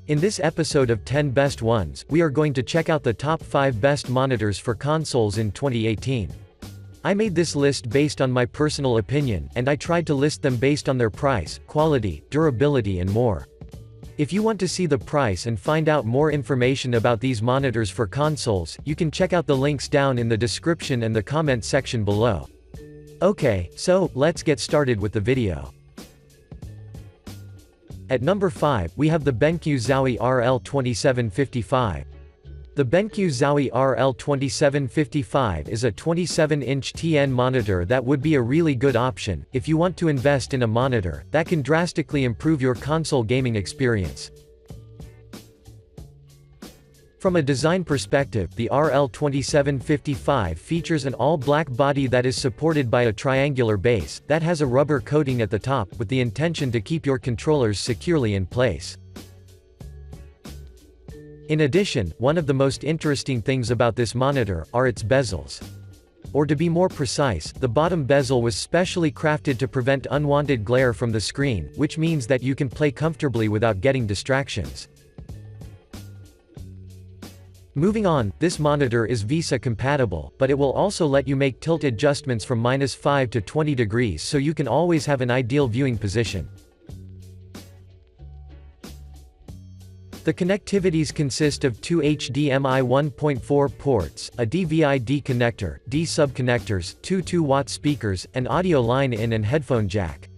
In this episode of 10 Best Ones, we are going to check out the top 5 best monitors for consoles in 2018. I made this list based on my personal opinion, and I tried to list them based on their price, quality, durability and more. If you want to see the price and find out more information about these monitors for consoles, you can check out the links down in the description and the comment section below. Okay, so, let's get started with the video. At number 5, we have the BenQ Zowie RL2755. The BenQ Zowie RL2755 is a 27-inch TN monitor that would be a really good option if you want to invest in a monitor that can drastically improve your console gaming experience. From a design perspective, the RL2755 features an all-black body that is supported by a triangular base that has a rubber coating at the top, with the intention to keep your controllers securely in place. In addition, one of the most interesting things about this monitor are its bezels. Or to be more precise, the bottom bezel was specially crafted to prevent unwanted glare from the screen, which means that you can play comfortably without getting distractions. Moving on, this monitor is VESA compatible, but it will also let you make tilt adjustments from -5 to 20 degrees so you can always have an ideal viewing position. The connectivities consist of 2 HDMI 1.4 ports, a DVI-D connector, D sub-connectors, 2 2-watt speakers, an audio line-in and headphone jack.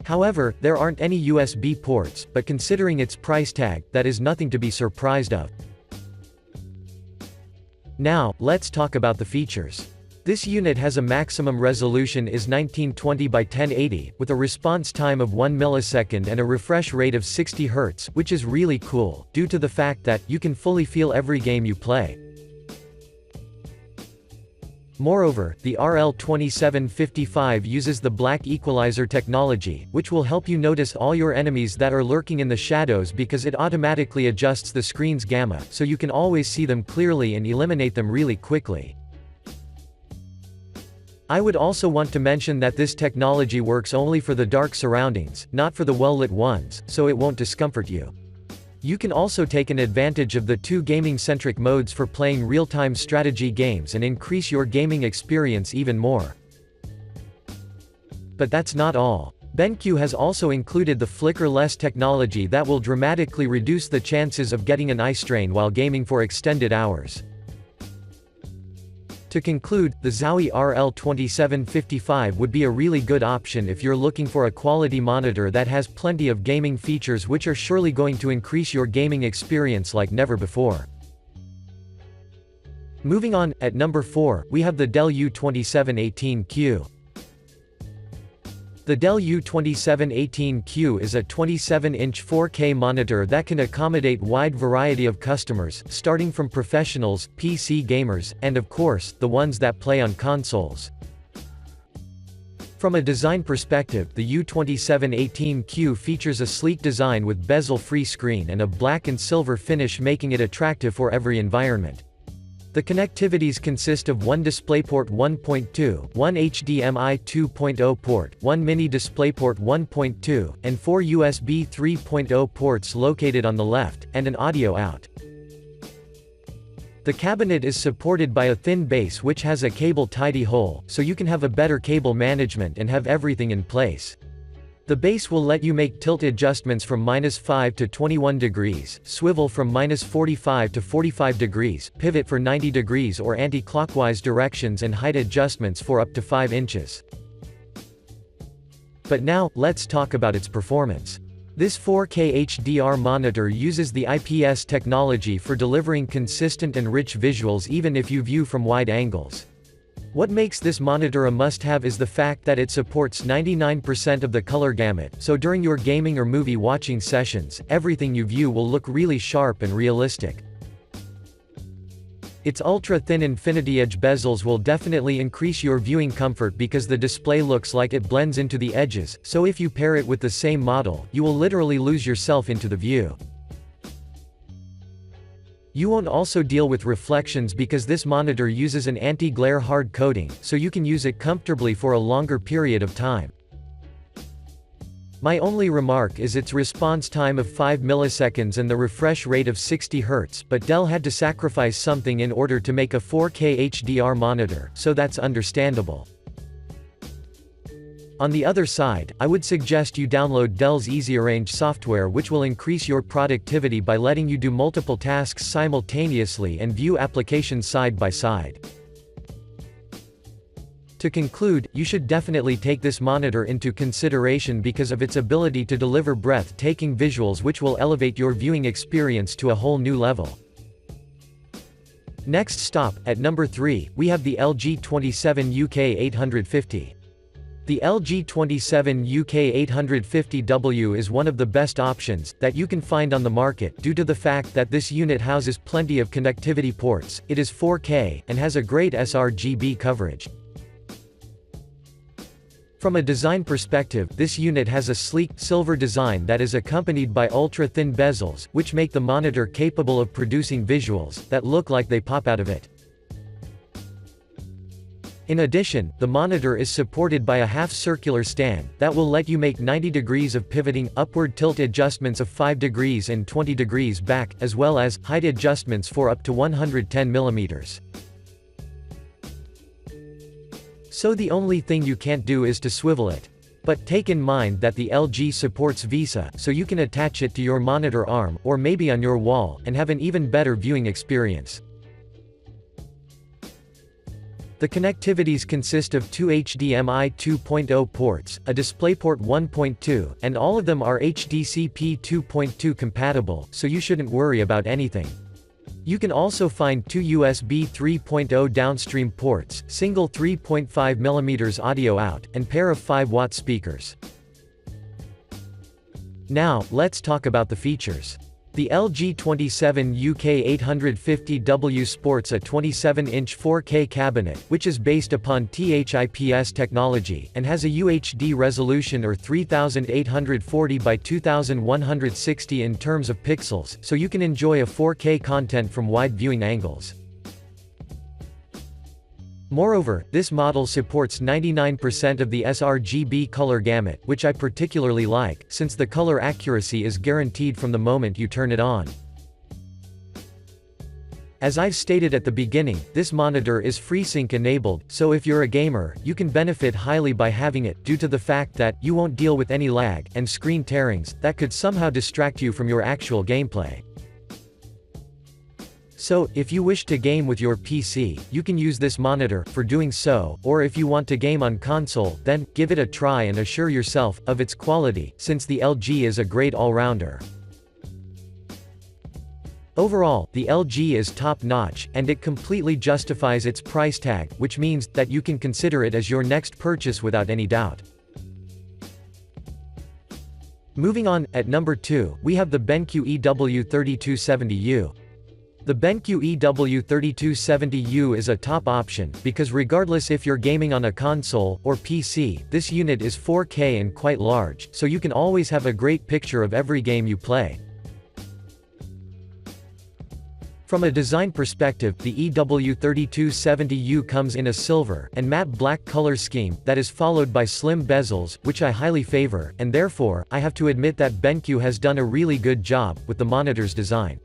However, there aren't any USB ports, but considering its price tag, that is nothing to be surprised of. Now, let's talk about the features. This unit has a maximum resolution is 1920 by 1080, with a response time of 1 millisecond and a refresh rate of 60 Hz, which is really cool, due to the fact that you can fully feel every game you play. Moreover, the RL2755 uses the black equalizer technology, which will help you notice all your enemies that are lurking in the shadows because it automatically adjusts the screen's gamma, so you can always see them clearly and eliminate them really quickly. I would also want to mention that this technology works only for the dark surroundings, not for the well-lit ones, so it won't discomfort you. You can also take an advantage of the 2 gaming-centric modes for playing real-time strategy games and increase your gaming experience even more. But that's not all. BenQ has also included the flicker-less technology that will dramatically reduce the chances of getting an eye strain while gaming for extended hours. To conclude, the Zowie RL2755 would be a really good option if you're looking for a quality monitor that has plenty of gaming features which are surely going to increase your gaming experience like never before. Moving on, at number 4, we have the Dell U2718Q. The Dell U2718Q is a 27-inch 4K monitor that can accommodate wide variety of customers, starting from professionals, PC gamers, and of course, the ones that play on consoles. From a design perspective, the U2718Q features a sleek design with bezel-free screen and a black and silver finish, making it attractive for every environment. The connectivities consist of 1 DisplayPort 1.2, 1 HDMI 2.0 port, 1 Mini DisplayPort 1.2, and 4 USB 3.0 ports located on the left, and an audio out. The cabinet is supported by a thin base which has a cable tidy hole, so you can have a better cable management and have everything in place. The base will let you make tilt adjustments from -5 to 21 degrees, swivel from -45 to 45 degrees, pivot for 90 degrees or anti-clockwise directions, and height adjustments for up to 5 inches. But now, let's talk about its performance. This 4K HDR monitor uses the IPS technology for delivering consistent and rich visuals even if you view from wide angles. What makes this monitor a must-have is the fact that it supports 99% of the color gamut, so during your gaming or movie watching sessions, everything you view will look really sharp and realistic. Its ultra-thin infinity edge bezels will definitely increase your viewing comfort because the display looks like it blends into the edges, so if you pair it with the same model, you will literally lose yourself into the view. You won't also deal with reflections because this monitor uses an anti-glare hard coating, so you can use it comfortably for a longer period of time. My only remark is its response time of 5 milliseconds and the refresh rate of 60 Hz, but Dell had to sacrifice something in order to make a 4K HDR monitor, so that's understandable. On the other side, I would suggest you download Dell's EasyArrange software, which will increase your productivity by letting you do multiple tasks simultaneously and view applications side by side. To conclude, you should definitely take this monitor into consideration because of its ability to deliver breathtaking visuals which will elevate your viewing experience to a whole new level. Next stop, at number 3, we have the LG U2718Q. The LG U2718Q is one of the best options that you can find on the market due to the fact that this unit houses plenty of connectivity ports, it is 4K, and has a great sRGB coverage. From a design perspective, this unit has a sleek, silver design that is accompanied by ultra-thin bezels, which make the monitor capable of producing visuals that look like they pop out of it. In addition, the monitor is supported by a half-circular stand that will let you make 90 degrees of pivoting, upward tilt adjustments of 5 degrees and 20 degrees back, as well as height adjustments for up to 110 mm. So the only thing you can't do is to swivel it. But take in mind that the LG supports VESA, so you can attach it to your monitor arm, or maybe on your wall, and have an even better viewing experience. The connectivities consist of two HDMI 2.0 ports, a DisplayPort 1.2, and all of them are HDCP 2.2 compatible, so you shouldn't worry about anything. You can also find two USB 3.0 downstream ports, single 3.5mm audio out, and pair of 5-watt speakers. Now, let's talk about the features. The LG U2718Q sports a 27-inch 4K cabinet, which is based upon THIPS technology, and has a UHD resolution or 3840 by 2160 in terms of pixels, so you can enjoy a 4K content from wide viewing angles. Moreover, this model supports 99% of the sRGB color gamut, which I particularly like, since the color accuracy is guaranteed from the moment you turn it on. As I've stated at the beginning, this monitor is FreeSync enabled, so if you're a gamer, you can benefit highly by having it, due to the fact that you won't deal with any lag and screen tearings that could somehow distract you from your actual gameplay. So, if you wish to game with your PC, you can use this monitor for doing so, or if you want to game on console, then give it a try and assure yourself of its quality, since the LG is a great all-rounder. Overall, the LG is top-notch, and it completely justifies its price tag, which means that you can consider it as your next purchase without any doubt. Moving on, at number 2, we have the BenQ EW3270U. The BenQ EW3270U is a top option, because regardless if you're gaming on a console or PC, this unit is 4K and quite large, so you can always have a great picture of every game you play. From a design perspective, the EW3270U comes in a silver and matte black color scheme that is followed by slim bezels, which I highly favor, and therefore, I have to admit that BenQ has done a really good job with the monitor's design.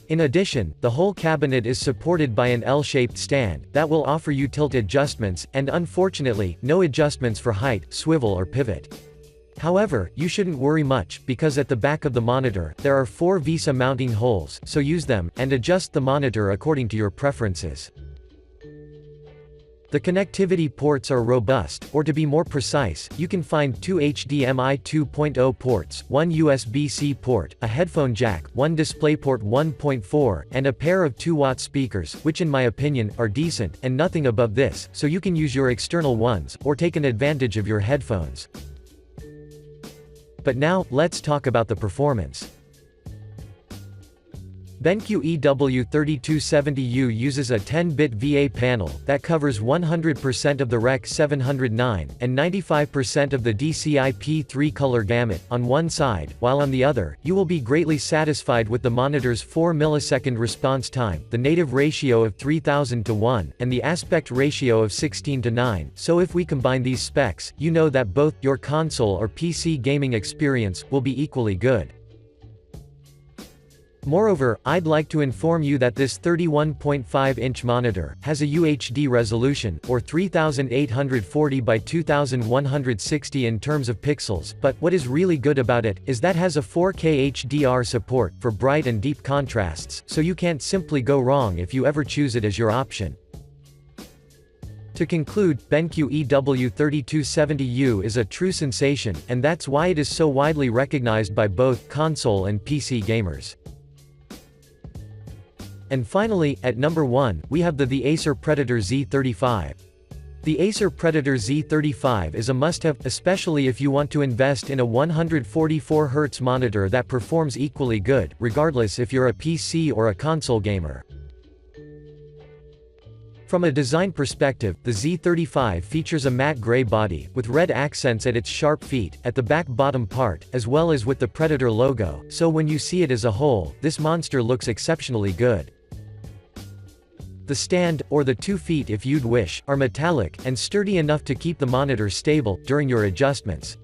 In addition, the whole cabinet is supported by an L-shaped stand that will offer you tilt adjustments, and unfortunately, no adjustments for height, swivel or pivot. However, you shouldn't worry much, because at the back of the monitor, there are 4 VESA mounting holes, so use them, and adjust the monitor according to your preferences. The connectivity ports are robust, or to be more precise, you can find 2 HDMI 2.0 ports, 1 USB-C port, a headphone jack, 1 DisplayPort 1.4, and a pair of 2-watt speakers, which in my opinion, are decent, and nothing above this, so you can use your external ones, or take an advantage of your headphones. But now, let's talk about the performance. BenQ EW3270U uses a 10-bit VA panel that covers 100% of the Rec. 709, and 95% of the DCI-P3 color gamut, on one side, while on the other, you will be greatly satisfied with the monitor's 4 millisecond response time, the native ratio of 3000 to 1, and the aspect ratio of 16 to 9, so if we combine these specs, you know that both your console or PC gaming experience will be equally good. Moreover, I'd like to inform you that this 31.5-inch monitor has a UHD resolution, or 3840 by 2160 in terms of pixels, but what is really good about it is that has a 4K HDR support for bright and deep contrasts, so you can't simply go wrong if you ever choose it as your option. To conclude, BenQ EW3270U is a true sensation, and that's why it is so widely recognized by both console and PC gamers. And finally, at number 1, we have the Acer Predator Z35. The Acer Predator Z35 is a must-have, especially if you want to invest in a 144Hz monitor that performs equally good, regardless if you're a PC or a console gamer. From a design perspective, the Z35 features a matte gray body, with red accents at its sharp feet, at the back bottom part, as well as with the Predator logo, so when you see it as a whole, this monster looks exceptionally good. The stand, or the 2 feet if you'd wish, are metallic, and sturdy enough to keep the monitor stable during your adjustments.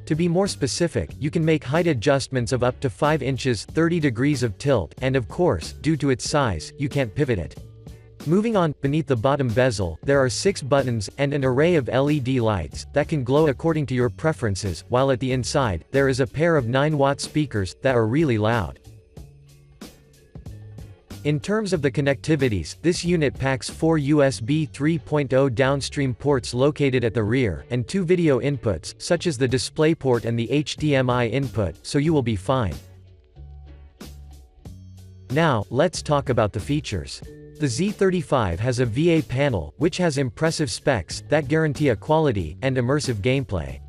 To be more specific, you can make height adjustments of up to 5 inches, 30 degrees of tilt, and of course, due to its size, you can't pivot it. Moving on, beneath the bottom bezel, there are 6 buttons, and an array of LED lights, that can glow according to your preferences, while at the inside, there is a pair of 9-watt speakers, that are really loud. In terms of the connectivities, this unit packs 4 USB 3.0 downstream ports located at the rear, and 2 video inputs, such as the DisplayPort and the HDMI input, so you will be fine. Now, let's talk about the features. The Z35 has a VA panel, which has impressive specs, that guarantee a quality, and immersive gameplay.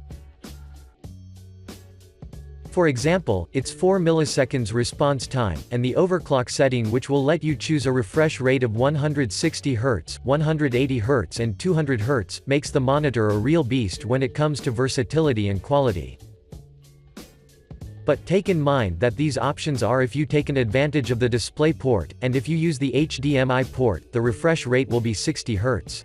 For example, its 4 milliseconds response time, and the overclock setting which will let you choose a refresh rate of 160 Hz, 180 Hz and 200 Hz, makes the monitor a real beast when it comes to versatility and quality. But take in mind that these options are if you take an advantage of the DisplayPort, and if you use the HDMI port, the refresh rate will be 60 Hz.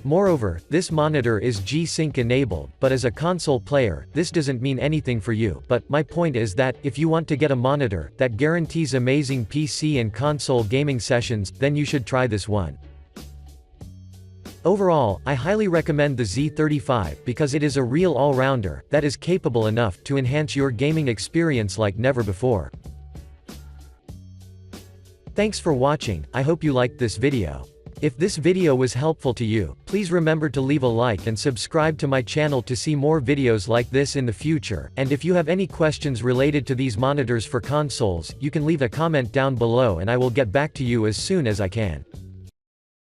Moreover, this monitor is G-Sync enabled, but as a console player, this doesn't mean anything for you, but my point is that, if you want to get a monitor that guarantees amazing PC and console gaming sessions, then you should try this one. Overall, I highly recommend the Z35 because it is a real all-rounder that is capable enough to enhance your gaming experience like never before. Thanks for watching, I hope you liked this video. If this video was helpful to you, please remember to leave a like and subscribe to my channel to see more videos like this in the future, and if you have any questions related to these monitors for consoles, you can leave a comment down below and I will get back to you as soon as I can.